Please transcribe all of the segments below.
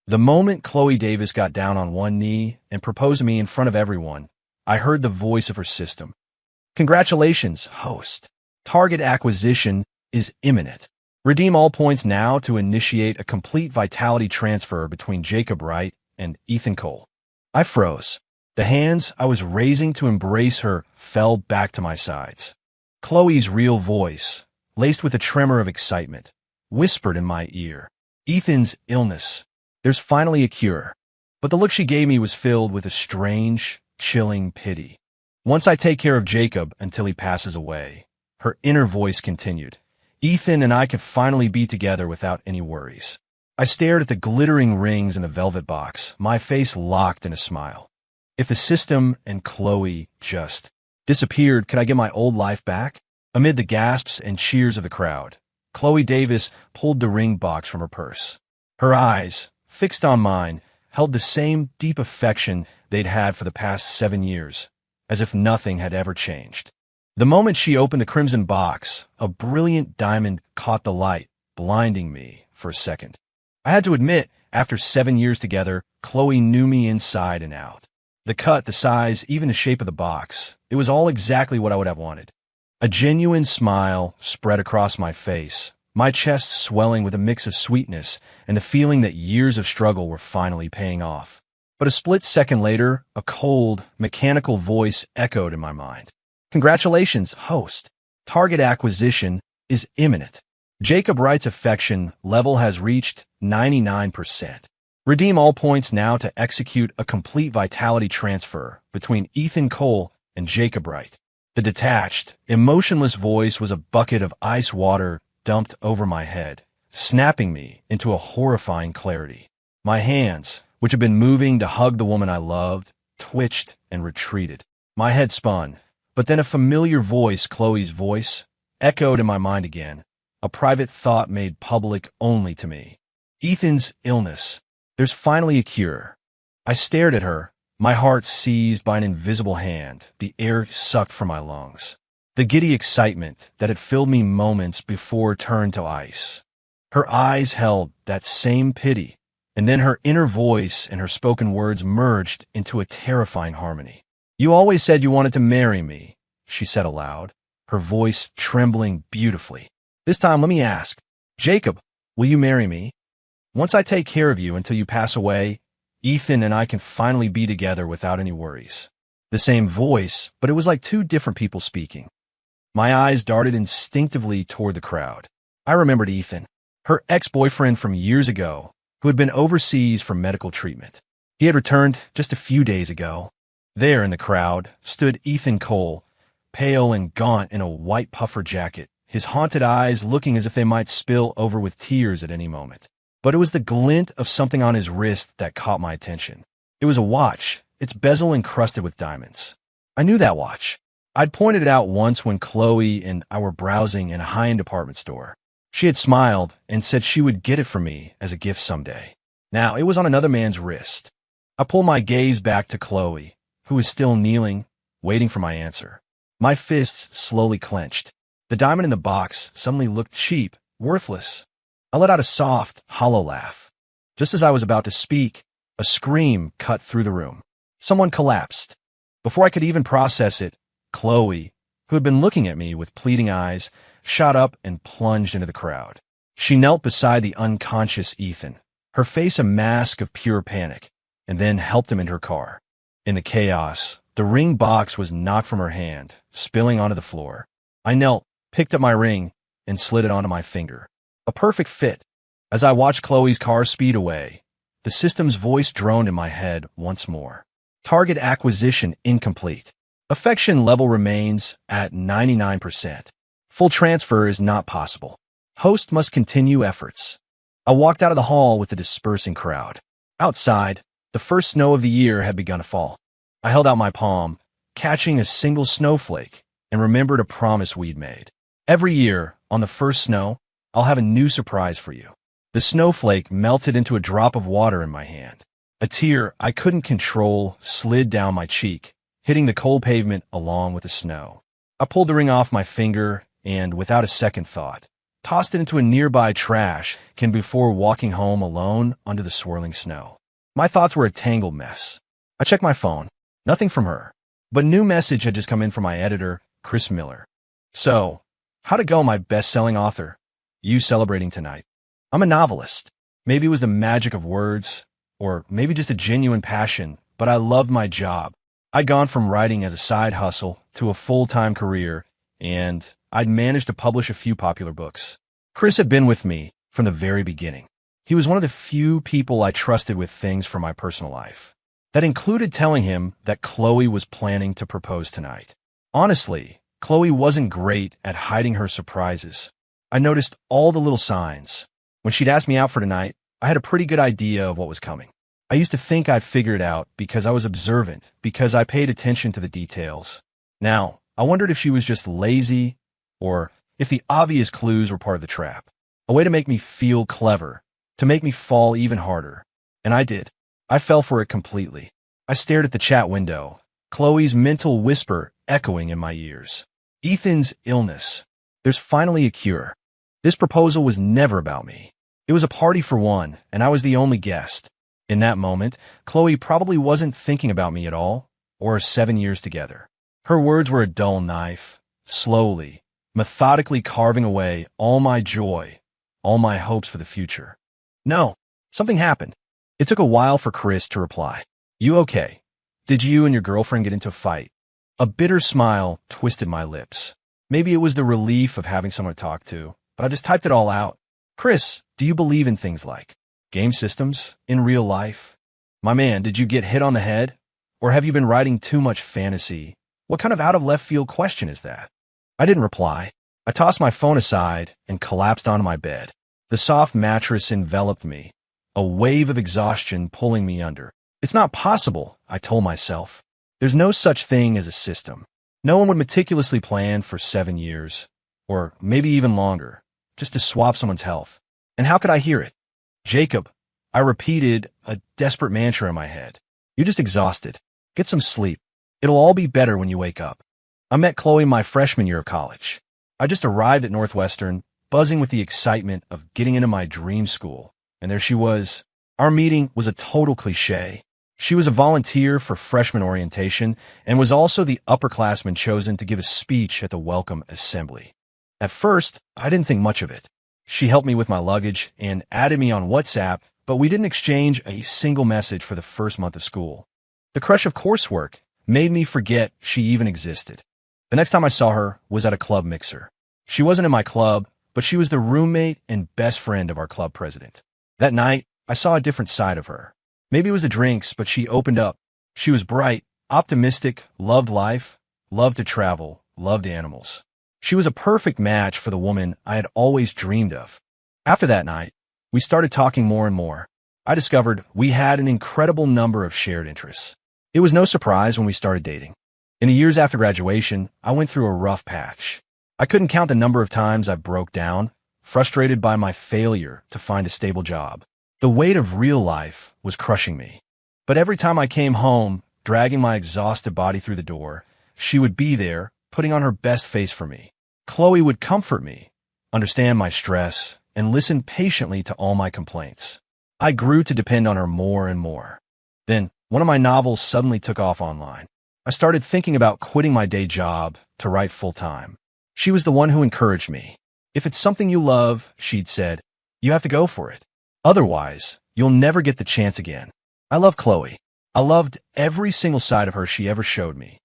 The moment Chloe Davis got down on one knee and proposed to me in front of everyone, I heard the voice of her system. Congratulations, host. Target acquisition is imminent. Redeem all points now to initiate a complete vitality transfer between Jacob Wright and Ethan Cole. I froze. The hands I was raising to embrace her fell back to my sides. Chloe's real voice, laced with a tremor of excitement, whispered in my ear, "Ethan's illness. There's finally a cure." But the look she gave me was filled with a strange, chilling pity. "Once I take care of Jacob until he passes away," her inner voice continued, "Ethan and I can finally be together without any worries." I stared at the glittering rings in the velvet box, my face locked in a smile. If the system and Chloe just disappeared, could I get my old life back? Amid the gasps and cheers of the crowd, Chloe Davis pulled the ring box from her purse. Her eyes, fixed on mine, held the same deep affection they'd had for the past 7 years, as if nothing had ever changed. The moment she opened the crimson box, a brilliant diamond caught the light, blinding me for a second. I had to admit, after 7 years together, Chloe knew me inside and out. The cut, the size, even the shape of the box, it was all exactly what I would have wanted. A genuine smile spread across my face, my chest swelling with a mix of sweetness and the feeling that years of struggle were finally paying off. But a split second later, a cold, mechanical voice echoed in my mind. Congratulations, host. Target acquisition is imminent. Jacob Wright's affection level has reached 99%. Redeem all points now to execute a complete vitality transfer between Ethan Cole and Jacob Wright. The detached, emotionless voice was a bucket of ice water dumped over my head, snapping me into a horrifying clarity. My hands, which had been moving to hug the woman I loved, twitched and retreated. My head spun, but then a familiar voice, Chloe's voice, echoed in my mind again, a private thought made public only to me. Ethan's illness. There's finally a cure. I stared at her, my heart seized by an invisible hand, the air sucked from my lungs. The giddy excitement that had filled me moments before turned to ice. Her eyes held that same pity, and then her inner voice and her spoken words merged into a terrifying harmony. "You always said you wanted to marry me," she said aloud, her voice trembling beautifully. "This time let me ask, Jacob, will you marry me? Once I take care of you until you pass away, Ethan and I can finally be together without any worries." The same voice, but it was like two different people speaking. My eyes darted instinctively toward the crowd. I remembered Ethan, her ex-boyfriend from years ago, who had been overseas for medical treatment. He had returned just a few days ago. There in the crowd stood Ethan Cole, pale and gaunt in a white puffer jacket, his haunted eyes looking as if they might spill over with tears at any moment. But it was the glint of something on his wrist that caught my attention. It was a watch, its bezel encrusted with diamonds. I knew that watch. I'd pointed it out once when Chloe and I were browsing in a high-end department store. She had smiled and said she would get it for me as a gift someday. Now it was on another man's wrist. I pulled my gaze back to Chloe, who was still kneeling, waiting for my answer. My fists slowly clenched. The diamond in the box suddenly looked cheap, worthless. I let out a soft, hollow laugh. Just as I was about to speak, a scream cut through the room. Someone collapsed. Before I could even process it, Chloe, who had been looking at me with pleading eyes, shot up and plunged into the crowd. She knelt beside the unconscious Ethan, her face a mask of pure panic, and then helped him into her car. In the chaos, the ring box was knocked from her hand, spilling onto the floor. I knelt, picked up my ring, and slid it onto my finger. A perfect fit. As I watched Chloe's car speed away, the system's voice droned in my head once more. Target acquisition incomplete. Affection level remains at 99%. Full transfer is not possible. Host must continue efforts. I walked out of the hall with the dispersing crowd. Outside, the first snow of the year had begun to fall. I held out my palm, catching a single snowflake, and remembered a promise we'd made. Every year, on the first snow, I'll have a new surprise for you. The snowflake melted into a drop of water in my hand. A tear I couldn't control slid down my cheek, hitting the cold pavement along with the snow. I pulled the ring off my finger and, without a second thought, tossed it into a nearby trash can before walking home alone under the swirling snow. My thoughts were a tangled mess. I checked my phone. Nothing from her. But a new message had just come in from my editor, Chris Miller. So, how'd it go, my best-selling author? You celebrating tonight? I'm a novelist. Maybe it was the magic of words, or maybe just a genuine passion, but I loved my job. I'd gone from writing as a side hustle to a full-time career, and I'd managed to publish a few popular books. Chris had been with me from the very beginning. He was one of the few people I trusted with things from my personal life. That included telling him that Chloe was planning to propose tonight. Honestly, Chloe wasn't great at hiding her surprises. I noticed all the little signs. When she'd asked me out for tonight, I had a pretty good idea of what was coming. I used to think I'd figure it out because I was observant, because I paid attention to the details. Now, I wondered if she was just lazy, or if the obvious clues were part of the trap. A way to make me feel clever, to make me fall even harder. And I did. I fell for it completely. I stared at the chat window, Chloe's mental whisper echoing in my ears. Ethan's illness. There's finally a cure. This proposal was never about me. It was a party for one, and I was the only guest. In that moment, Chloe probably wasn't thinking about me at all, or 7 years together. Her words were a dull knife, slowly, methodically carving away all my joy, all my hopes for the future. No, something happened. It took a while for Chris to reply. You okay? Did you and your girlfriend get into a fight? A bitter smile twisted my lips. Maybe it was the relief of having someone to talk to, but I just typed it all out. Chris, do you believe in things like game systems in real life? My man, did you get hit on the head? Or have you been writing too much fantasy? What kind of out-of-left-field question is that? I didn't reply. I tossed my phone aside and collapsed onto my bed. The soft mattress enveloped me, a wave of exhaustion pulling me under. It's not possible, I told myself. There's no such thing as a system. No one would meticulously plan for 7 years, or maybe even longer, just to swap someone's health. And how could I hear it? Jacob, I repeated a desperate mantra in my head. You're just exhausted. Get some sleep. It'll all be better when you wake up. I met Chloe my freshman year of college. I just arrived at Northwestern, buzzing with the excitement of getting into my dream school. And there she was. Our meeting was a total cliché. She was a volunteer for freshman orientation and was also the upperclassman chosen to give a speech at the welcome assembly. At first, I didn't think much of it. She helped me with my luggage and added me on WhatsApp, but we didn't exchange a single message for the first month of school. The crush of coursework made me forget she even existed. The next time I saw her was at a club mixer. She wasn't in my club, but she was the roommate and best friend of our club president. That night, I saw a different side of her. Maybe it was the drinks, but she opened up. She was bright, optimistic, loved life, loved to travel, loved animals. She was a perfect match for the woman I had always dreamed of. After that night, we started talking more and more. I discovered we had an incredible number of shared interests. It was no surprise when we started dating. In the years after graduation, I went through a rough patch. I couldn't count the number of times I broke down, frustrated by my failure to find a stable job. The weight of real life was crushing me. But every time I came home, dragging my exhausted body through the door, she would be there, putting on her best face for me. Chloe would comfort me, understand my stress, and listen patiently to all my complaints. I grew to depend on her more and more. Then, one of my novels suddenly took off online. I started thinking about quitting my day job to write full-time. She was the one who encouraged me. If it's something you love, she'd said, you have to go for it. Otherwise, you'll never get the chance again. I love Chloe. I loved every single side of her she ever showed me.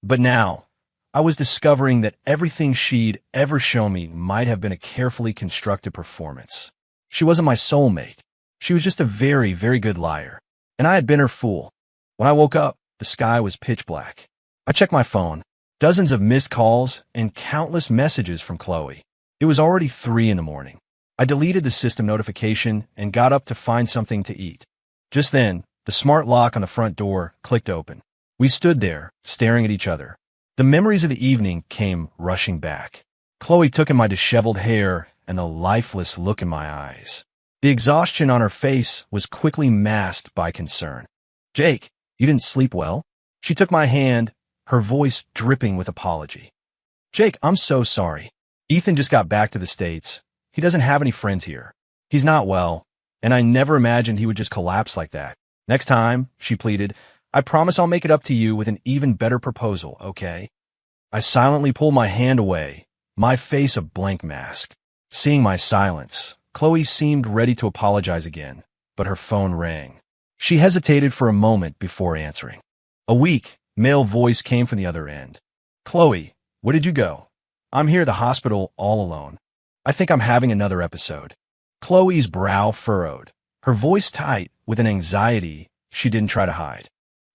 But now, I was discovering that everything she'd ever shown me might have been a carefully constructed performance. She wasn't my soulmate. She was just a very, very good liar. And I had been her fool. When I woke up, the sky was pitch black. I checked my phone. Dozens of missed calls and countless messages from Chloe. It was already 3 in the morning. I deleted the system notification and got up to find something to eat. Just then, the smart lock on the front door clicked open. We stood there, staring at each other. The memories of the evening came rushing back. Chloe took in my disheveled hair and the lifeless look in my eyes. The exhaustion on her face was quickly masked by concern. Jake, you didn't sleep well? She took my hand, her voice dripping with apology. Jake, I'm so sorry. Ethan just got back to the States, He doesn't have any friends here. He's not well, and I never imagined he would just collapse like that. Next time, she pleaded, I promise I'll make it up to you with an even better proposal, okay? I silently pulled my hand away, my face a blank mask. Seeing my silence, Chloe seemed ready to apologize again, but her phone rang. She hesitated for a moment before answering. A weak, male voice came from the other end. Chloe, where did you go? I'm here at the hospital all alone. I think I'm having another episode. Chloe's brow furrowed, her voice tight with an anxiety she didn't try to hide.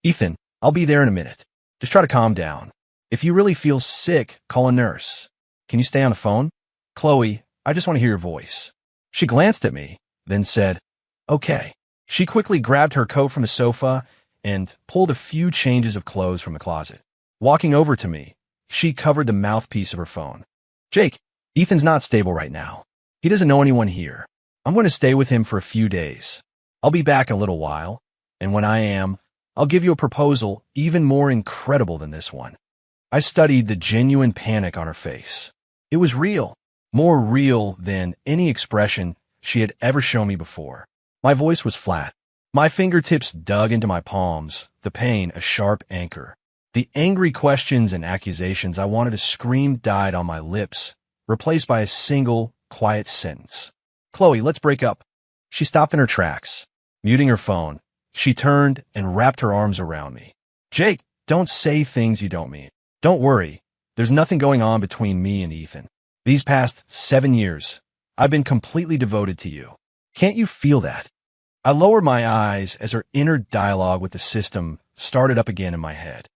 Ethan, I'll be there in a minute. Just try to calm down. If you really feel sick, call a nurse. Can you stay on the phone? Chloe, I just want to hear your voice. She glanced at me, then said, okay. She quickly grabbed her coat from the sofa and pulled a few changes of clothes from the closet. Walking over to me, she covered the mouthpiece of her phone. Jake, Ethan's not stable right now. He doesn't know anyone here. I'm going to stay with him for a few days. I'll be back in a little while, and when I am, I'll give you a proposal even more incredible than this one. I studied the genuine panic on her face. It was real, more real than any expression she had ever shown me before. My voice was flat. My fingertips dug into my palms, the pain a sharp anchor. The angry questions and accusations I wanted to scream died on my lips, replaced by a single, quiet sentence. Chloe, let's break up. She stopped in her tracks. Muting her phone, she turned and wrapped her arms around me. Jake, don't say things you don't mean. Don't worry. There's nothing going on between me and Ethan. These past 7 years, I've been completely devoted to you. Can't you feel that? I lowered my eyes as her inner dialogue with the system started up again in my head.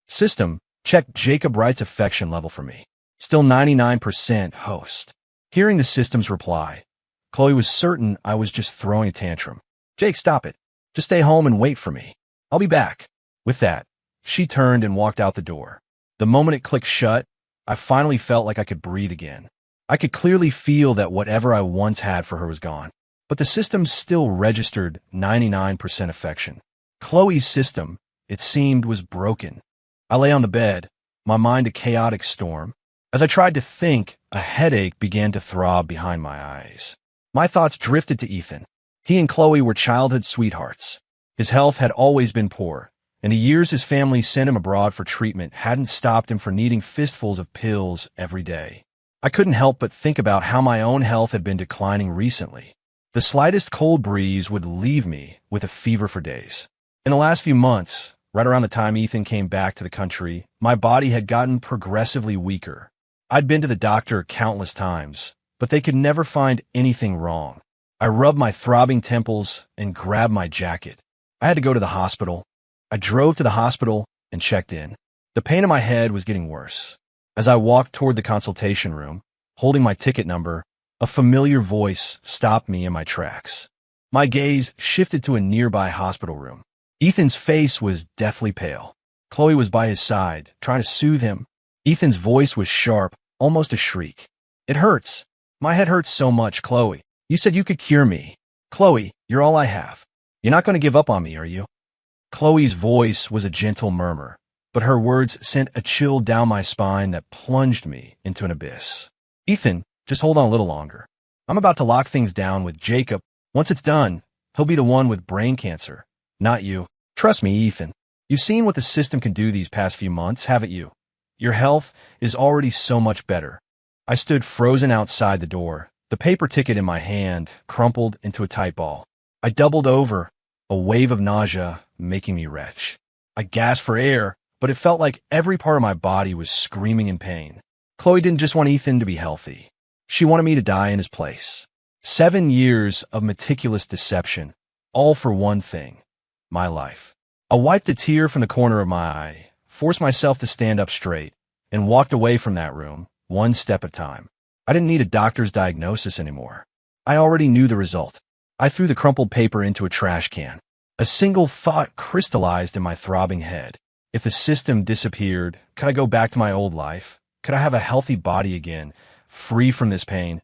System, check Jacob Wright's affection level for me. Still 99% host. Hearing the system's reply, Chloe was certain I was just throwing a tantrum. Jake, stop it. Just stay home and wait for me. I'll be back. With that, she turned and walked out the door. The moment it clicked shut, I finally felt like I could breathe again. I could clearly feel that whatever I once had for her was gone. But the system still registered 99% affection. Chloe's system, it seemed, was broken. I lay on the bed, my mind a chaotic storm. As I tried to think, a headache began to throb behind my eyes. My thoughts drifted to Ethan. He and Chloe were childhood sweethearts. His health had always been poor, and the years his family sent him abroad for treatment hadn't stopped him from needing fistfuls of pills every day. I couldn't help but think about how my own health had been declining recently. The slightest cold breeze would leave me with a fever for days. In the last few months, right around the time Ethan came back to the country, my body had gotten progressively weaker. I'd been to the doctor countless times, but they could never find anything wrong. I rubbed my throbbing temples and grabbed my jacket. I had to go to the hospital. I drove to the hospital and checked in. The pain in my head was getting worse. As I walked toward the consultation room, holding my ticket number, a familiar voice stopped me in my tracks. My gaze shifted to a nearby hospital room. Ethan's face was deathly pale. Chloe was by his side, trying to soothe him. Ethan's voice was sharp, almost a shriek. It hurts. My head hurts so much, Chloe. You said you could cure me. Chloe, you're all I have. You're not going to give up on me, are you? Chloe's voice was a gentle murmur, but her words sent a chill down my spine that plunged me into an abyss. Ethan, just hold on a little longer. I'm about to lock things down with Jacob. Once it's done, he'll be the one with brain cancer, not you. Trust me, Ethan. You've seen what the system can do these past few months, haven't you? Your health is already so much better. I stood frozen outside the door, the paper ticket in my hand crumpled into a tight ball. I doubled over, a wave of nausea making me retch. I gasped for air, but it felt like every part of my body was screaming in pain. Chloe didn't just want Ethan to be healthy. She wanted me to die in his place. 7 years of meticulous deception, all for one thing, my life. I wiped a tear from the corner of my eye, forced myself to stand up straight, and walked away from that room, one step at a time. I didn't need a doctor's diagnosis anymore. I already knew the result. I threw the crumpled paper into a trash can. A single thought crystallized in my throbbing head. If the system disappeared, could I go back to my old life? Could I have a healthy body again, free from this pain?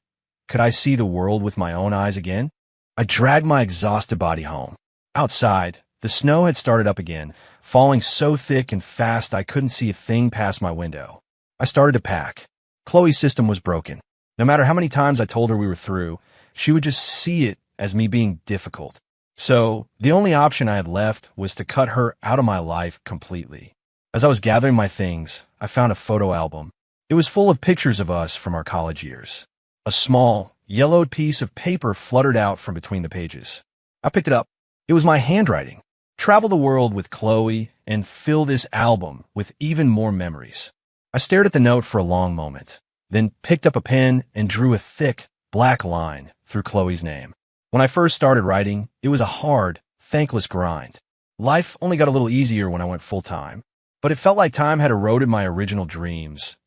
Could I see the world with my own eyes again? I dragged my exhausted body home. Outside, the snow had started up again, falling so thick and fast I couldn't see a thing past my window. I started to pack. Chloe's system was broken. No matter how many times I told her we were through, she would just see it as me being difficult. So, the only option I had left was to cut her out of my life completely. As I was gathering my things, I found a photo album. It was full of pictures of us from our college years. A small, yellowed piece of paper fluttered out from between the pages. I picked it up. It was my handwriting. Travel the world with Chloe and fill this album with even more memories. I stared at the note for a long moment, then picked up a pen and drew a thick, black line through Chloe's name. When I first started writing, it was a hard, thankless grind. Life only got a little easier when I went full-time, but it felt like time had eroded my original dreams.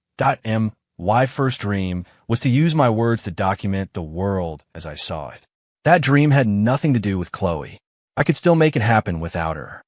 My first dream was to use my words to document the world as I saw it. That dream had nothing to do with Chloe. I could still make it happen without her.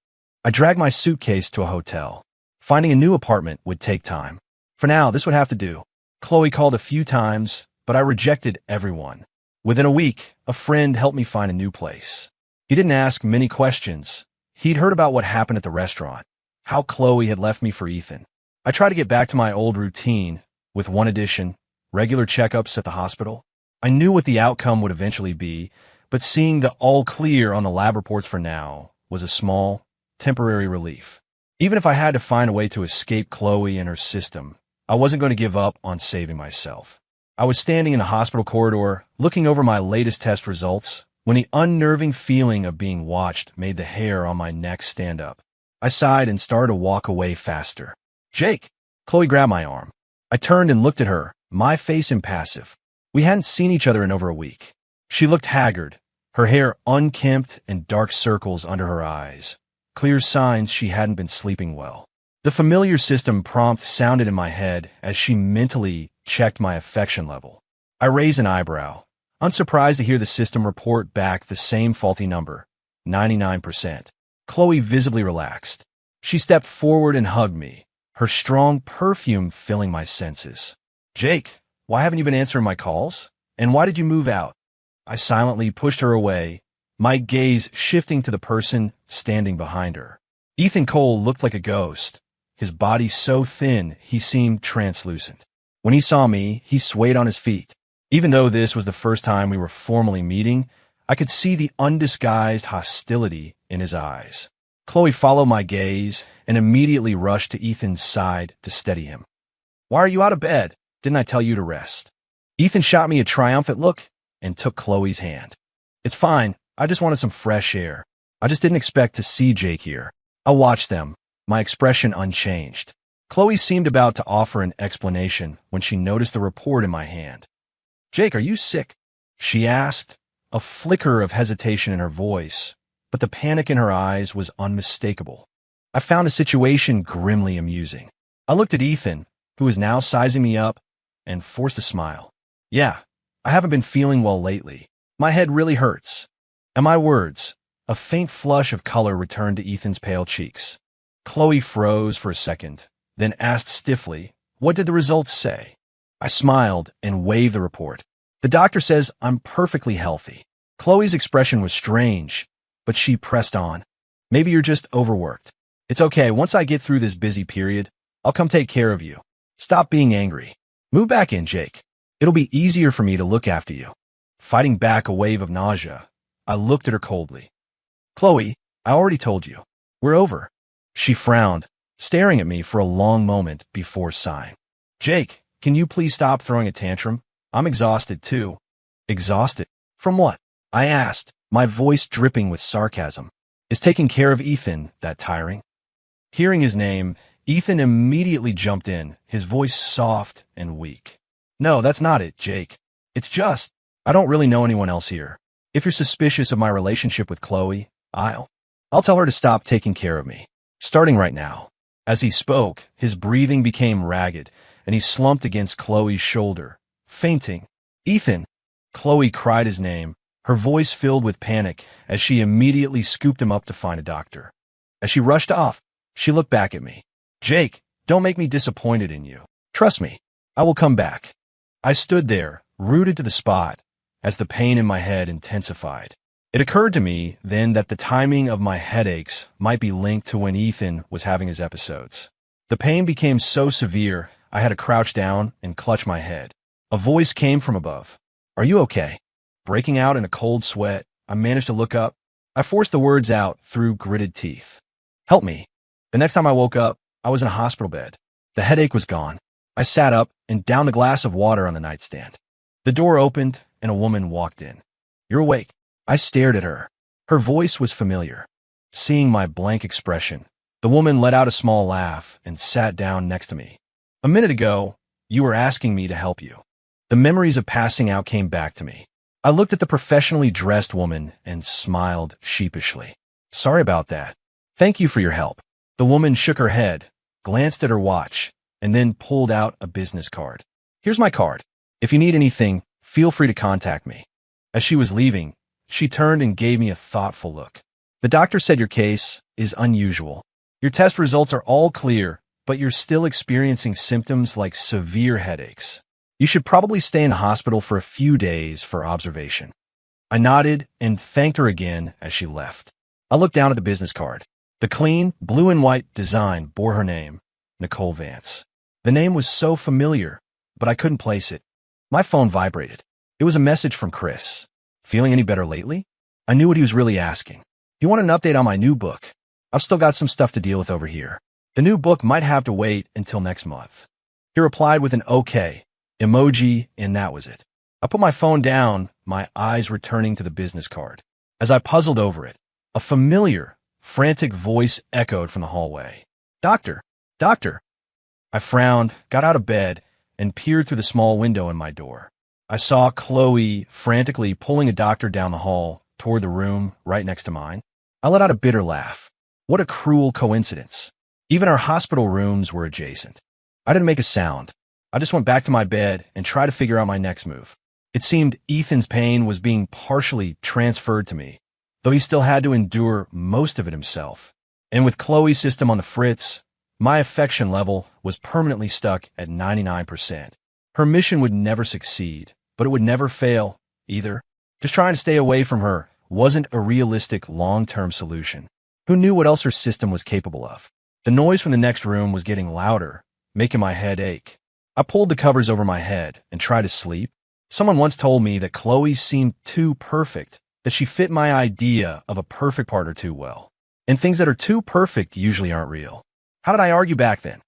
I dragged my suitcase to a hotel. Finding a new apartment would take time. For now, this would have to do. Chloe called a few times, but I rejected everyone. Within a week, a friend helped me find a new place. He didn't ask many questions. He'd heard about what happened at the restaurant, how Chloe had left me for Ethan. I tried to get back to my old routine, with one addition, regular checkups at the hospital. I knew what the outcome would eventually be, but seeing the all clear on the lab reports for now was a small, temporary relief. Even if I had to find a way to escape Chloe and her system, I wasn't going to give up on saving myself. I was standing in the hospital corridor, looking over my latest test results, when the unnerving feeling of being watched made the hair on my neck stand up. I sighed and started to walk away faster. "Jake!" Chloe grabbed my arm. I turned and looked at her, my face impassive. We hadn't seen each other in over a week. She looked haggard, her hair unkempt and dark circles under her eyes. Clear signs she hadn't been sleeping well. The familiar system prompt sounded in my head as she mentally checked my affection level. I raised an eyebrow, unsurprised to hear the system report back the same faulty number, 99%. Chloe visibly relaxed. She stepped forward and hugged me, her strong perfume filling my senses. "Jake, why haven't you been answering my calls? And why did you move out?" I silently pushed her away, my gaze shifting to the person standing behind her. Ethan Cole looked like a ghost, his body so thin he seemed translucent. When he saw me, he swayed on his feet. Even though this was the first time we were formally meeting, I could see the undisguised hostility in his eyes. Chloe followed my gaze and immediately rushed to Ethan's side to steady him. "Why are you out of bed? Didn't I tell you to rest?" Ethan shot me a triumphant look and took Chloe's hand. "It's fine. I just wanted some fresh air. I just didn't expect to see Jake here." I watched them, my expression unchanged. Chloe seemed about to offer an explanation when she noticed the report in my hand. "Jake, are you sick?" she asked, a flicker of hesitation in her voice, but the panic in her eyes was unmistakable. I found the situation grimly amusing. I looked at Ethan, who was now sizing me up, and forced a smile. "Yeah, I haven't been feeling well lately. My head really hurts." At my words, a faint flush of color returned to Ethan's pale cheeks. Chloe froze for a second, then asked stiffly, "What did the results say?" I smiled and waved the report. "The doctor says I'm perfectly healthy." Chloe's expression was strange, but she pressed on. "Maybe you're just overworked. It's okay. Once I get through this busy period, I'll come take care of you. Stop being angry. Move back in, Jake. It'll be easier for me to look after you." Fighting back a wave of nausea, I looked at her coldly. "Chloe, I already told you. We're over." She frowned, staring at me for a long moment before sighing. "Jake, can you please stop throwing a tantrum? I'm exhausted too." "Exhausted? From what?" I asked, my voice dripping with sarcasm. "Is taking care of Ethan that tiring?" Hearing his name, Ethan immediately jumped in, his voice soft and weak. "No, that's not it, Jake. It's just, I don't really know anyone else here. If you're suspicious of my relationship with Chloe, I'll tell her to stop taking care of me. Starting right now." As he spoke, his breathing became ragged, and he slumped against Chloe's shoulder, fainting. "Ethan!" Chloe cried his name, her voice filled with panic as she immediately scooped him up to find a doctor. As she rushed off, she looked back at me. "Jake, don't make me disappointed in you. Trust me, I will come back." I stood there, rooted to the spot, as the pain in my head intensified. It occurred to me then that the timing of my headaches might be linked to when Ethan was having his episodes. The pain became so severe, I had to crouch down and clutch my head. A voice came from above. Are you okay? Breaking out in a cold sweat, I managed to look up. I forced the words out through gritted teeth. Help me. The next time I woke up, I was in a hospital bed. The headache was gone. I sat up and downed a glass of water on the nightstand. The door opened and a woman walked in. You're awake. I stared at her. Her voice was familiar. Seeing my blank expression, the woman let out a small laugh and sat down next to me. A minute ago, you were asking me to help you. The memories of passing out came back to me. I looked at the professionally dressed woman and smiled sheepishly. Sorry about that. Thank you for your help. The woman shook her head, glanced at her watch, and then pulled out a business card. Here's my card. If you need anything, feel free to contact me. As she was leaving, she turned and gave me a thoughtful look. The doctor said your case is unusual. Your test results are all clear, but you're still experiencing symptoms like severe headaches. You should probably stay in the hospital for a few days for observation. I nodded and thanked her again as she left. I looked down at the business card. The clean, blue and white design bore her name, Nicole Vance. The name was so familiar, but I couldn't place it. My phone vibrated. It was a message from Chris. Feeling any better lately? I knew what he was really asking. He wanted an update on my new book. I've still got some stuff to deal with over here. The new book might have to wait until next month. He replied with an okay emoji, and that was it. I put my phone down, my eyes returning to the business card. As I puzzled over it, a familiar, frantic voice echoed from the hallway. Doctor, doctor. I frowned, got out of bed, and peered through the small window in my door. I saw Chloe frantically pulling a doctor down the hall toward the room right next to mine. I let out a bitter laugh. What a cruel coincidence. Even our hospital rooms were adjacent. I didn't make a sound. I just went back to my bed and tried to figure out my next move. It seemed Ethan's pain was being partially transferred to me, though he still had to endure most of it himself. And with Chloe's system on the fritz, my affection level was permanently stuck at 99%. Her mission would never succeed, but it would never fail either. Just trying to stay away from her wasn't a realistic long-term solution. Who knew what else her system was capable of? The noise from the next room was getting louder, making my head ache. I pulled the covers over my head and tried to sleep. Someone once told me that Chloe seemed too perfect, that she fit my idea of a perfect partner too well. And things that are too perfect usually aren't real. How did I argue back then?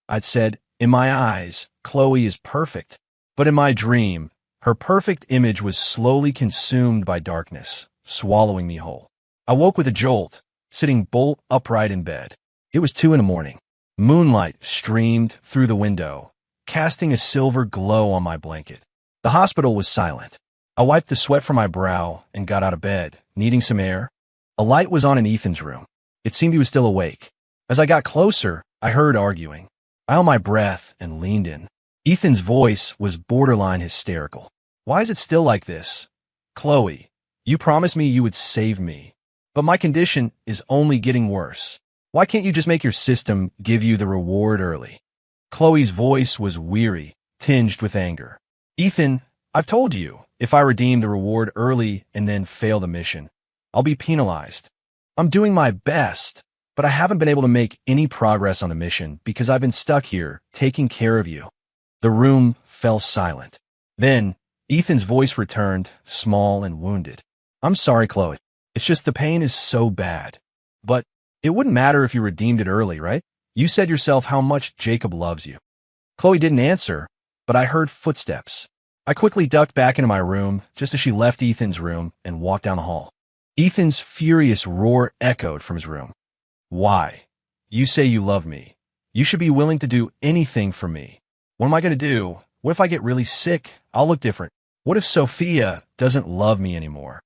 I'd said, in my eyes, Chloe is perfect. But in my dream, her perfect image was slowly consumed by darkness, swallowing me whole. I woke with a jolt, sitting bolt upright in bed. It was 2 a.m. Moonlight streamed through the window, casting a silver glow on my blanket. The hospital was silent. I wiped the sweat from my brow and got out of bed, needing some air. A light was on in Ethan's room. It seemed he was still awake. As I got closer, I heard arguing. I held my breath and leaned in. Ethan's voice was borderline hysterical. Why is it still like this? Chloe, you promised me you would save me, but my condition is only getting worse. Why can't you just make your system give you the reward early? Chloe's voice was weary, tinged with anger. Ethan, I've told you, if I redeem the reward early and then fail the mission, I'll be penalized. I'm doing my best, but I haven't been able to make any progress on the mission because I've been stuck here, taking care of you. The room fell silent. Then, Ethan's voice returned, small and wounded. I'm sorry, Chloe. It's just the pain is so bad. But it wouldn't matter if you redeemed it early, right? You said yourself how much Jacob loves you. Chloe didn't answer, but I heard footsteps. I quickly ducked back into my room just as she left Ethan's room and walked down the hall. Ethan's furious roar echoed from his room. Why? You say you love me. You should be willing to do anything for me. What am I going to do? What if I get really sick? I'll look different. What if Sophia doesn't love me anymore?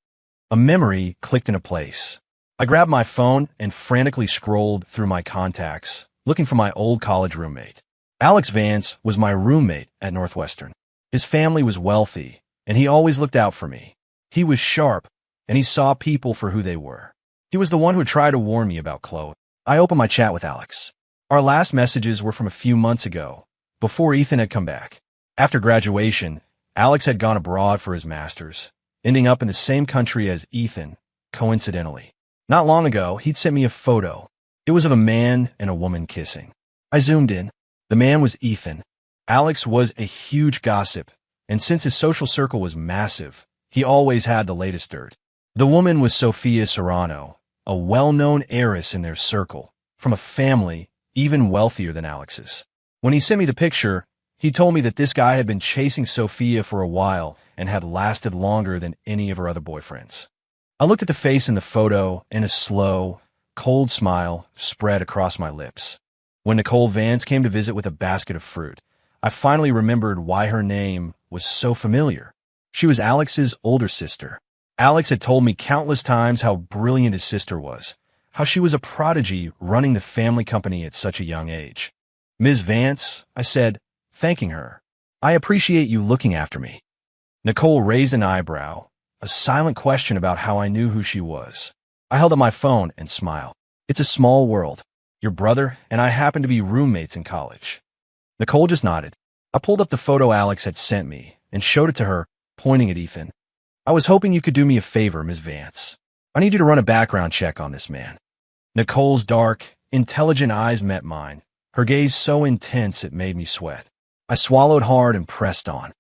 A memory clicked into place. I grabbed my phone and frantically scrolled through my contacts, looking for my old college roommate. Alex Vance was my roommate at Northwestern. His family was wealthy, and he always looked out for me. He was sharp, and he saw people for who they were. He was the one who tried to warn me about Chloe. I opened my chat with Alex. Our last messages were from a few months ago, before Ethan had come back. After graduation, Alex had gone abroad for his master's, ending up in the same country as Ethan, coincidentally. Not long ago, he'd sent me a photo. It was of a man and a woman kissing. I zoomed in. The man was Ethan. Alex was a huge gossip, and since his social circle was massive, he always had the latest dirt. The woman was Sophia Serrano, a well-known heiress in their circle, from a family even wealthier than Alex's. When he sent me the picture, he told me that this guy had been chasing Sophia for a while and had lasted longer than any of her other boyfriends. I looked at the face in the photo, and a slow, cold smile spread across my lips. When Nicole Vance came to visit with a basket of fruit, I finally remembered why her name was so familiar. She was Alex's older sister. Alex had told me countless times how brilliant his sister was, how she was a prodigy running the family company at such a young age. "Ms. Vance," I said, thanking her, "I appreciate you looking after me." Nicole raised an eyebrow, a silent question about how I knew who she was. I held up my phone and smiled. "It's a small world. Your brother and I happen to be roommates in college." Nicole just nodded. I pulled up the photo Alex had sent me and showed it to her, pointing at Ethan. "I was hoping you could do me a favor, Ms. Vance. I need you to run a background check on this man." Nicole's dark, intelligent eyes met mine, her gaze so intense it made me sweat. I swallowed hard and pressed on.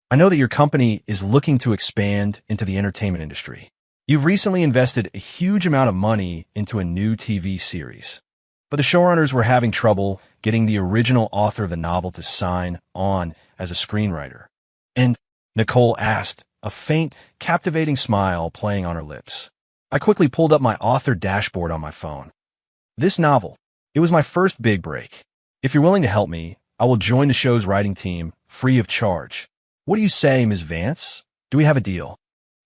"I know that your company is looking to expand into the entertainment industry. You've recently invested a huge amount of money into a new TV series. But the showrunners were having trouble getting the original author of the novel to sign on as a screenwriter." And Nicole asked, a faint, captivating smile playing on her lips. I quickly pulled up my author dashboard on my phone. "This novel, it was my first big break. If you're willing to help me, I will join the show's writing team, free of charge. What do you say, Ms. Vance? Do we have a deal?"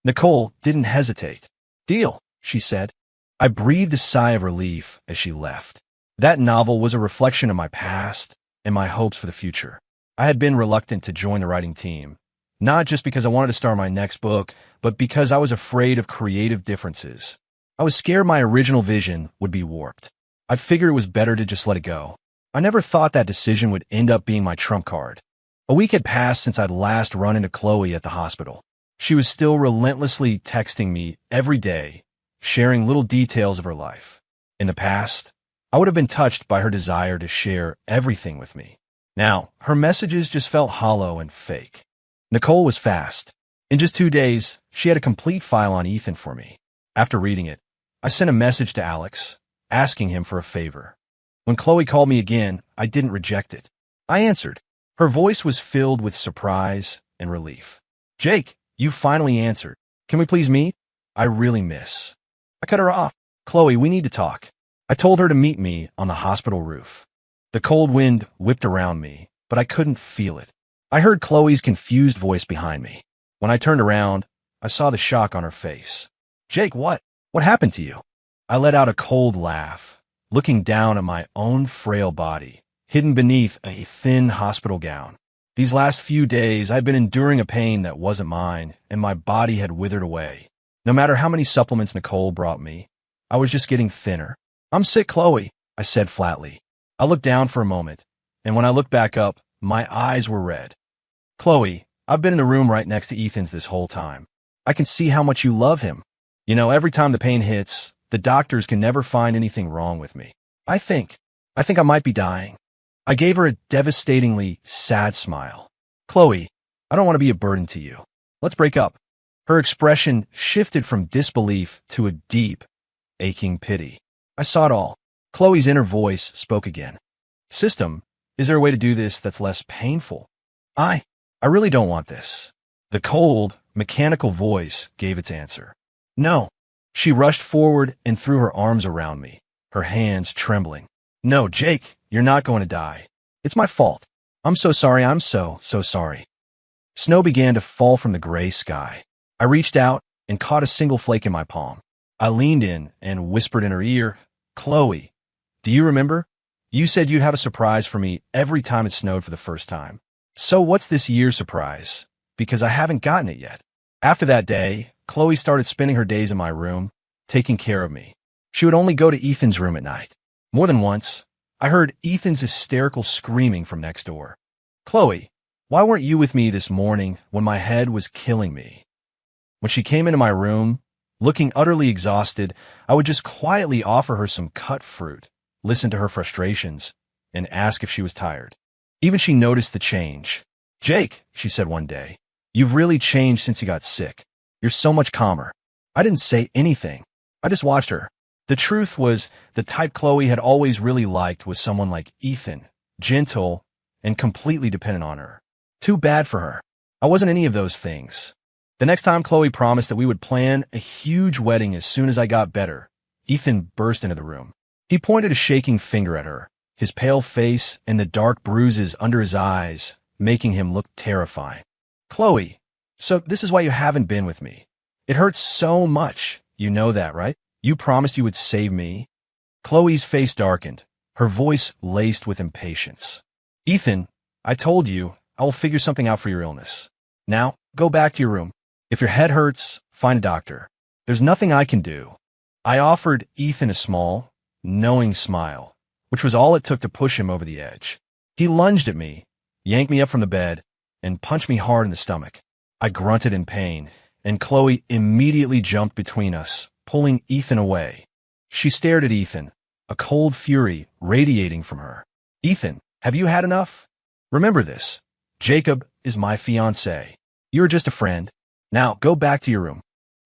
Nicole didn't hesitate. "Deal," she said. I breathed a sigh of relief as she left. That novel was a reflection of my past and my hopes for the future. I had been reluctant to join the writing team, not just because I wanted to start my next book, but because I was afraid of creative differences. I was scared my original vision would be warped. I figured it was better to just let it go. I never thought that decision would end up being my trump card. A week had passed since I'd last run into Chloe at the hospital. She was still relentlessly texting me every day, sharing little details of her life. In the past, I would have been touched by her desire to share everything with me. Now, her messages just felt hollow and fake. Nicole was fast. In just 2 days, she had a complete file on Ethan for me. After reading it, I sent a message to Alex, asking him for a favor. When Chloe called me again, I didn't reject it. I answered. Her voice was filled with surprise and relief. "Jake, you finally answered. Can we please meet? I really miss." I cut her off. "Chloe, we need to talk." I told her to meet me on the hospital roof. The cold wind whipped around me, but I couldn't feel it. I heard Chloe's confused voice behind me. When I turned around, I saw the shock on her face. "Jake, what? What happened to you?" I let out a cold laugh, looking down at my own frail body, hidden beneath a thin hospital gown. These last few days, I'd been enduring a pain that wasn't mine, and my body had withered away. No matter how many supplements Nicole brought me, I was just getting thinner. "I'm sick, Chloe," I said flatly. I looked down for a moment, and when I looked back up, my eyes were red. "Chloe, I've been in the room right next to Ethan's this whole time. I can see how much you love him. You know, every time the pain hits, the doctors can never find anything wrong with me. I think I might be dying." I gave her a devastatingly sad smile. "Chloe, I don't want to be a burden to you. Let's break up." Her expression shifted from disbelief to a deep, aching pity. I saw it all. Chloe's inner voice spoke again. "System, is there a way to do this that's less painful? I really don't want this." The cold, mechanical voice gave its answer. "No." She rushed forward and threw her arms around me, her hands trembling. "No, Jake, you're not going to die. It's my fault. I'm so sorry. I'm so sorry." Snow began to fall from the gray sky. I reached out and caught a single flake in my palm. I leaned in and whispered in her ear, "Chloe, do you remember? You said you'd have a surprise for me every time it snowed for the first time. So what's this year's surprise? Because I haven't gotten it yet." After that day, Chloe started spending her days in my room, taking care of me. She would only go to Ethan's room at night. More than once, I heard Ethan's hysterical screaming from next door. "Chloe, why weren't you with me this morning when my head was killing me?" When she came into my room, looking utterly exhausted, I would just quietly offer her some cut fruit, listen to her frustrations, and ask if she was tired. Even she noticed the change. "Jake," she said one day, You've really changed since you got sick. You're so much calmer. I didn't say anything. I just watched her. The truth was, the type Chloe had always really liked was someone like Ethan, gentle and completely dependent on her. Too bad for her. I wasn't any of those things. The next time Chloe promised that we would plan a huge wedding as soon as I got better, Ethan burst into the room. He pointed a shaking finger at her, his pale face and the dark bruises under his eyes making him look terrifying. Chloe, so this is why you haven't been with me. It hurts so much. You know that, right? You promised you would save me. Chloe's face darkened, her voice laced with impatience. Ethan, I told you, I will figure something out for your illness. Now, go back to your room. If your head hurts, find a doctor. There's nothing I can do. I offered Ethan a small, knowing smile, which was all it took to push him over the edge. He lunged at me, yanked me up from the bed, and punched me hard in the stomach. I grunted in pain, and Chloe immediately jumped between us, pulling Ethan away. She stared at Ethan, a cold fury radiating from her. Ethan, have you had enough? Remember this. Jacob is my fiancé. You're just a friend. Now go back to your room.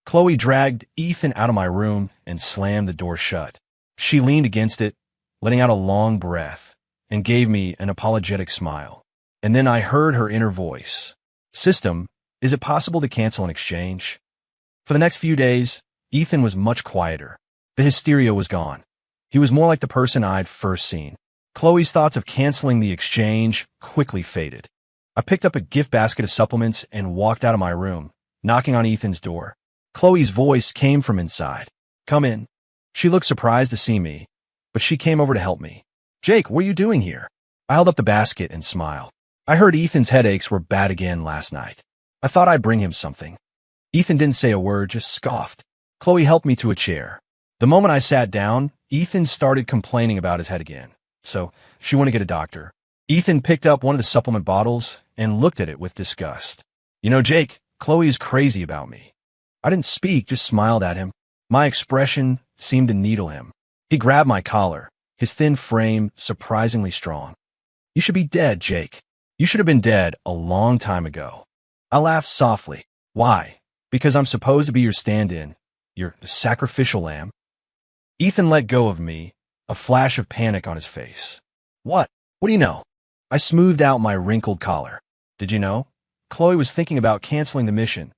Chloe dragged Ethan out of my room and slammed the door shut. She leaned against it, letting out a long breath, and gave me an apologetic smile. And then I heard her inner voice. System, is it possible to cancel an exchange? For the next few days, Ethan was much quieter. The hysteria was gone. He was more like the person I'd first seen. Chloe's thoughts of canceling the exchange quickly faded. I picked up a gift basket of supplements and walked out of my room, knocking on Ethan's door. Chloe's voice came from inside. Come in. She looked surprised to see me, but she came over to help me. Jake, what are you doing here? I held up the basket and smiled. I heard Ethan's headaches were bad again last night. I thought I'd bring him something. Ethan didn't say a word, just scoffed. Chloe helped me to a chair. The moment I sat down, Ethan started complaining about his head again. So she wanted to get a doctor. Ethan picked up one of the supplement bottles and looked at it with disgust. You know, Jake, Chloe is crazy about me. I didn't speak, just smiled at him. My expression seemed to needle him. He grabbed my collar, his thin frame surprisingly strong. You should be dead, Jake. You should have been dead a long time ago. I laughed softly. Why? Because I'm supposed to be your stand-in, your sacrificial lamb? Ethan let go of me, a flash of panic on his face. What? What do you know? I smoothed out my wrinkled collar. Did you know? Chloe was thinking about canceling the mission.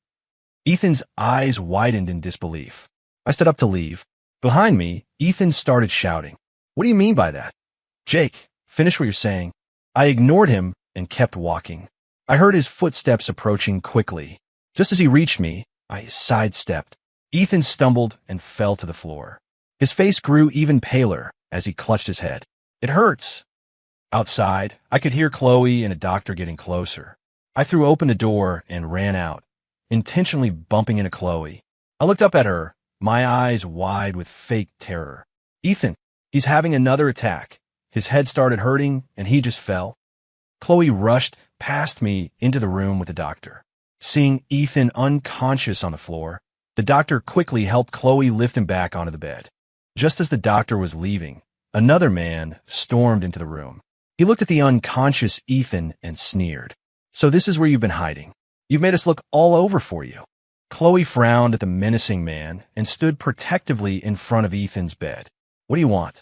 Ethan's eyes widened in disbelief. I stood up to leave. Behind me, Ethan started shouting. What do you mean by that? Jake, finish what you're saying. I ignored him and kept walking. I heard his footsteps approaching quickly. Just as he reached me, I sidestepped. Ethan stumbled and fell to the floor. His face grew even paler as he clutched his head. It hurts. Outside, I could hear Chloe and a doctor getting closer. I threw open the door and ran out, intentionally bumping into Chloe. I looked up at her, my eyes wide with fake terror. Ethan, he's having another attack. His head started hurting and he just fell. Chloe rushed past me into the room with the doctor. Seeing Ethan unconscious on the floor, the doctor quickly helped Chloe lift him back onto the bed. Just as the doctor was leaving, another man stormed into the room. He looked at the unconscious Ethan and sneered. So this is where you've been hiding. You've made us look all over for you. Chloe frowned at the menacing man and stood protectively in front of Ethan's bed. What do you want?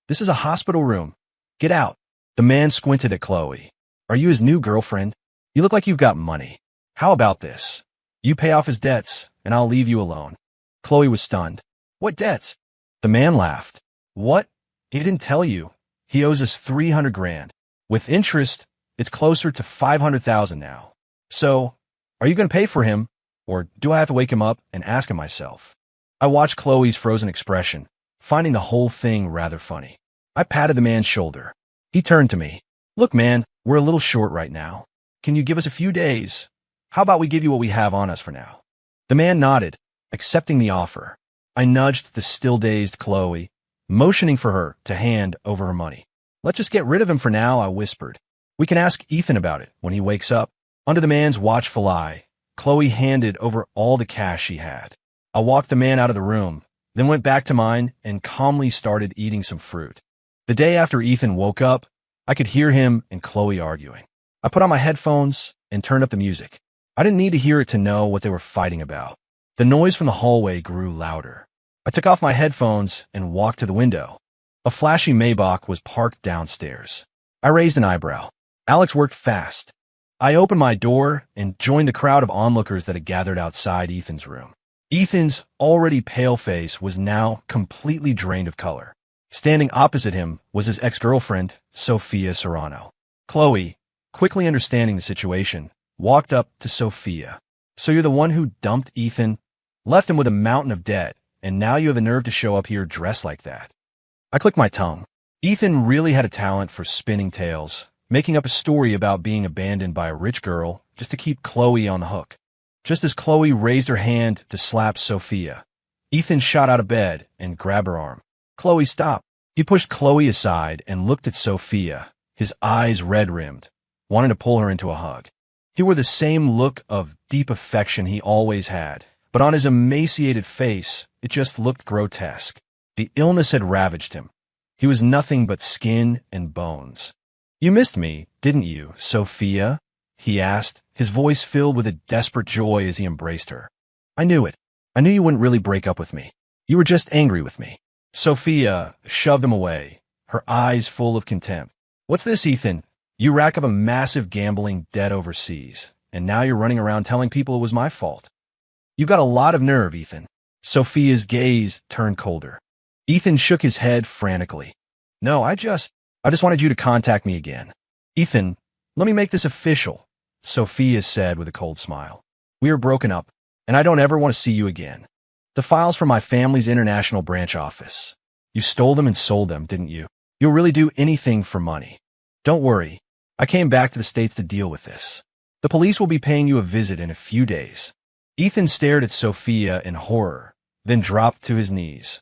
This is a hospital room. Get out. The man squinted at Chloe. Are you his new girlfriend? You look like you've got money. How about this? You pay off his debts, and I'll leave you alone. Chloe was stunned. What debts? The man laughed. What? He didn't tell you. He owes us 300 grand. With interest, it's closer to 500,000 now. So, are you going to pay for him, or do I have to wake him up and ask him myself? I watched Chloe's frozen expression, finding the whole thing rather funny. I patted the man's shoulder. He turned to me. Look, man, we're a little short right now. Can you give us a few days? How about we give you what we have on us for now? The man nodded, accepting the offer. I nudged the still-dazed Chloe, motioning for her to hand over her money. Let's just get rid of him for now, I whispered. We can ask Ethan about it when he wakes up. Under the man's watchful eye, Chloe handed over all the cash she had. I walked the man out of the room, then went back to mine and calmly started eating some fruit. The day after Ethan woke up, I could hear him and Chloe arguing. I put on my headphones and turned up the music. I didn't need to hear it to know what they were fighting about. The noise from the hallway grew louder. I took off my headphones and walked to the window. A flashy Maybach was parked downstairs. I raised an eyebrow. Alex worked fast. I opened my door and joined the crowd of onlookers that had gathered outside Ethan's room. Ethan's already pale face was now completely drained of color. Standing opposite him was his ex-girlfriend, Sophia Serrano. Chloe, quickly understanding the situation, walked up to Sophia. "So you're the one who dumped Ethan, left him with a mountain of debt, and now you have the nerve to show up here dressed like that?" I clicked my tongue. Ethan really had a talent for spinning tales, making up a story about being abandoned by a rich girl just to keep Chloe on the hook. Just as Chloe raised her hand to slap Sophia, Ethan shot out of bed and grabbed her arm. "Chloe, stop." He pushed Chloe aside and looked at Sophia, his eyes red-rimmed, wanting to pull her into a hug. He wore the same look of deep affection he always had, but on his emaciated face, it just looked grotesque. The illness had ravaged him. He was nothing but skin and bones. "You missed me, didn't you, Sophia?" he asked, his voice filled with a desperate joy as he embraced her. "I knew it. I knew you wouldn't really break up with me. You were just angry with me." Sophia shoved him away, her eyes full of contempt. "What's this, Ethan? You rack up a massive gambling debt overseas, and now you're running around telling people it was my fault. You've got a lot of nerve, Ethan." Sophia's gaze turned colder. Ethan shook his head frantically. "No, I just wanted you to contact me again." "Ethan, let me make this official," Sophia said with a cold smile. "We are broken up, and I don't ever want to see you again. The files from my family's international branch office. You stole them and sold them, didn't you? You'll really do anything for money. Don't worry. I came back to the States to deal with this. The police will be paying you a visit in a few days." Ethan stared at Sophia in horror, then dropped to his knees.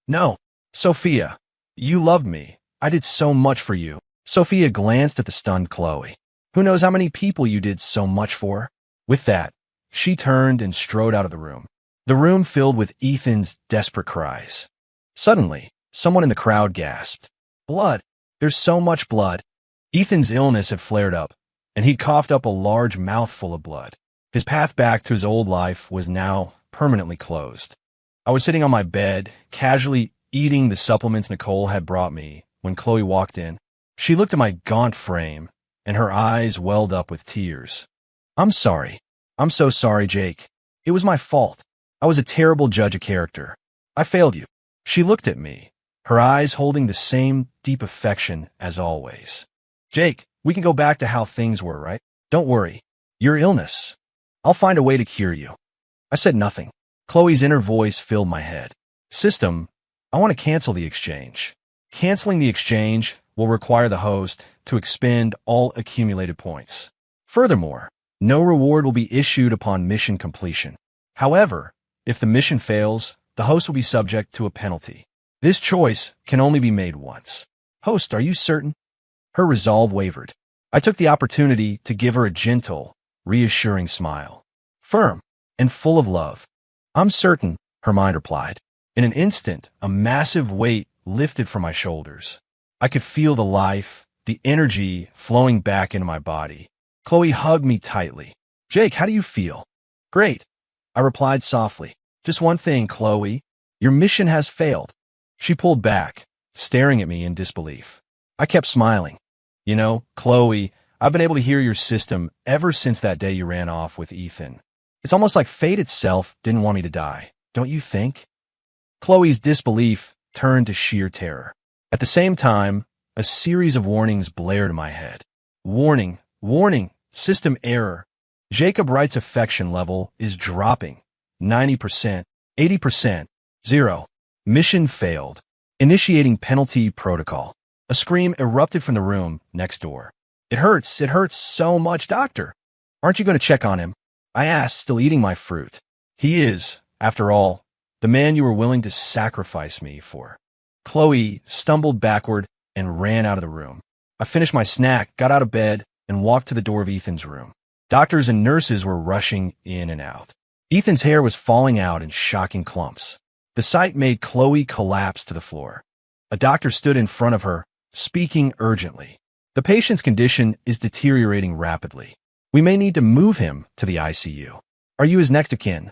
"No, Sophia, you loved me. I did so much for you." Sophia glanced at the stunned Chloe. "Who knows how many people you did so much for?" With that, she turned and strode out of the room. The room filled with Ethan's desperate cries. Suddenly, someone in the crowd gasped. "Blood! There's so much blood!" Ethan's illness had flared up, and he'd coughed up a large mouthful of blood. His path back to his old life was now permanently closed. I was sitting on my bed, casually eating the supplements Nicole had brought me, when Chloe walked in. She looked at my gaunt frame, and her eyes welled up with tears. "I'm sorry. I'm so sorry, Jake. It was my fault. I was a terrible judge of character. I failed you." She looked at me, her eyes holding the same deep affection as always. "Jake, we can go back to how things were, right? Don't worry. Your illness. I'll find a way to cure you." I said nothing. Chloe's inner voice filled my head. "System, I want to cancel the exchange. Canceling the exchange will require the host to expend all accumulated points. Furthermore, no reward will be issued upon mission completion. However, if the mission fails, the host will be subject to a penalty. This choice can only be made once." "Host, are you certain?" Her resolve wavered. I took the opportunity to give her a gentle, reassuring smile. Firm and full of love. "I'm certain," her mind replied. In an instant, a massive weight lifted from my shoulders. I could feel the life, the energy flowing back into my body. Chloe hugged me tightly. "Jake, how do you feel?" "Great," I replied softly. "Just one thing, Chloe. Your mission has failed." She pulled back, staring at me in disbelief. I kept smiling. "You know, Chloe, I've been able to hear your system ever since that day you ran off with Ethan. It's almost like fate itself didn't want me to die, don't you think?" Chloe's disbelief turned to sheer terror. At the same time, a series of warnings blared in my head. "Warning, warning, system error. Jacob Wright's affection level is dropping. 90%, 80%, 0. Mission failed. Initiating penalty protocol." A scream erupted from the room next door. It hurts so much, doctor. Aren't you going to check on him?" I asked, still eating my fruit. "He is, after all, the man you were willing to sacrifice me for." Chloe stumbled backward and ran out of the room. I finished my snack, got out of bed, and walked to the door of Ethan's room. Doctors and nurses were rushing in and out. Ethan's hair was falling out in shocking clumps. The sight made Chloe collapse to the floor. A doctor stood in front of her, speaking urgently. "The patient's condition is deteriorating rapidly. We may need to move him to the ICU. Are you his next of kin?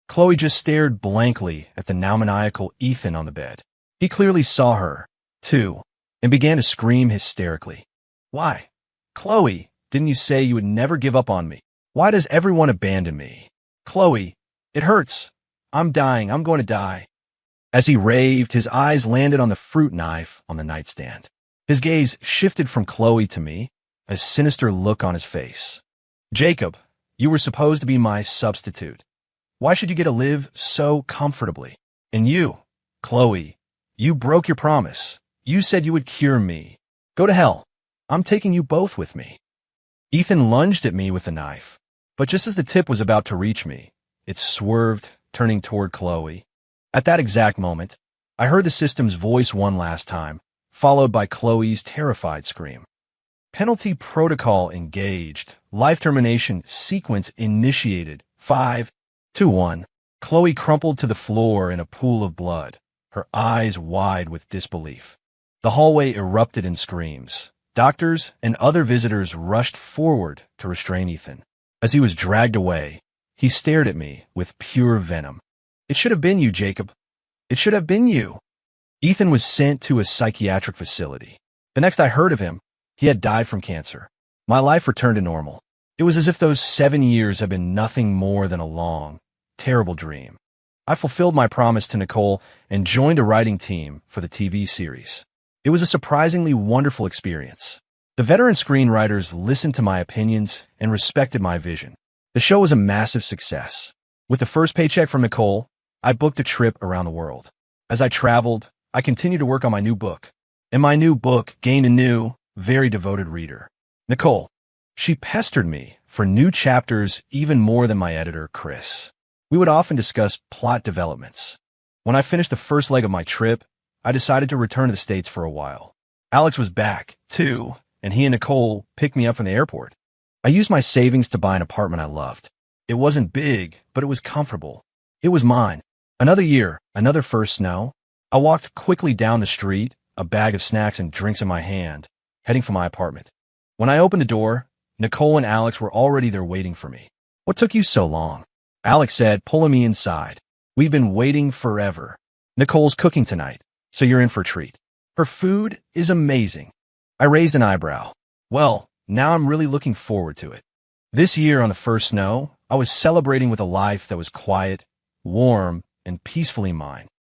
Chloe just stared blankly at the now maniacal Ethan on the bed. He clearly saw her, too, and began to scream hysterically. Why? Chloe, didn't you say you would never give up on me? Why does everyone abandon me? Chloe, it hurts. I'm dying. I'm going to die. As he raved, his eyes landed on the fruit knife on the nightstand. His gaze shifted from Chloe to me, a sinister look on his face. Jacob, you were supposed to be my substitute. Why should you get to live so comfortably? And you, Chloe, you broke your promise. You said you would cure me. Go to hell. I'm taking you both with me. Ethan lunged at me with the knife, but just as the tip was about to reach me, it swerved, turning toward Chloe. At that exact moment, I heard the system's voice one last time, followed by Chloe's terrified scream. Penalty protocol engaged. Life termination sequence initiated. 5, 2, 1. Chloe crumpled to the floor in a pool of blood, her eyes wide with disbelief. The hallway erupted in screams. Doctors and other visitors rushed forward to restrain Ethan. As he was dragged away, he stared at me with pure venom. It should have been you, Jacob. It should have been you. Ethan was sent to a psychiatric facility. The next I heard of him, he had died from cancer. My life returned to normal. It was as if those 7 years had been nothing more than a long, terrible dream. I fulfilled my promise to Nicole and joined a writing team for the TV series. It was a surprisingly wonderful experience. The veteran screenwriters listened to my opinions and respected my vision. The show was a massive success. With the first paycheck from Nicole, I booked a trip around the world. As I traveled, I continued to work on my new book. And my new book gained a new, very devoted reader. Nicole. She pestered me for new chapters even more than my editor, Chris. We would often discuss plot developments. When I finished the first leg of my trip, I decided to return to the States for a while. Alex was back, too, and he and Nicole picked me up from the airport. I used my savings to buy an apartment I loved. It wasn't big, but it was comfortable. It was mine. Another year, another first snow. I walked quickly down the street, a bag of snacks and drinks in my hand, heading for my apartment. When I opened the door, Nicole and Alex were already there waiting for me. What took you so long? Alex said, pulling me inside. We've been waiting forever. Nicole's cooking tonight, so you're in for a treat. Her food is amazing. I raised an eyebrow. Well, now I'm really looking forward to it. This year on the first snow, I was celebrating with a life that was quiet, warm, and peacefully mine.